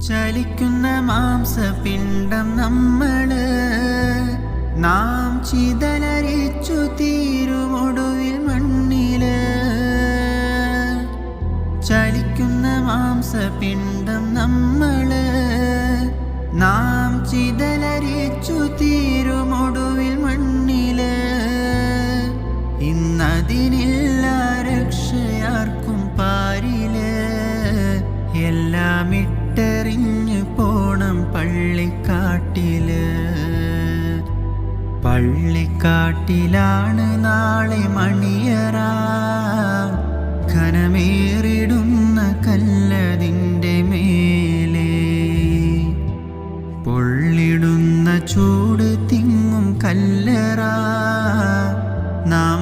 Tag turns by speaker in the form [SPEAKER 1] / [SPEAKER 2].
[SPEAKER 1] ചലിക്കുന്ന മാംസപിണ്ഡം നമ്മള്, നാം ചിതലരിച്ചു തീരുമൊടുവിൽ മണ്ണില്. ചലിക്കുന്ന മാംസപിണ്ഡം നമ്മള്, നാം ചിതലരിച്ചു തീരുമൊടുവിൽ മണ്ണില്. ഇന്നതിനില്ല രക്ഷയാർക്കും പാരില്, എല്ലാം ഇട്ടെറിഞ്ഞു പോണം പള്ളിക്കാട്ടില്. പള്ളിക്കാട്ടിലാണ് നാളെ മണിയറ, ഘനമേറിടുന്ന കല്ലതിൻ്റെ മേലെ. പൊള്ളിടുന്ന ചൂട് തിങ്ങും കല്ലറ, നാം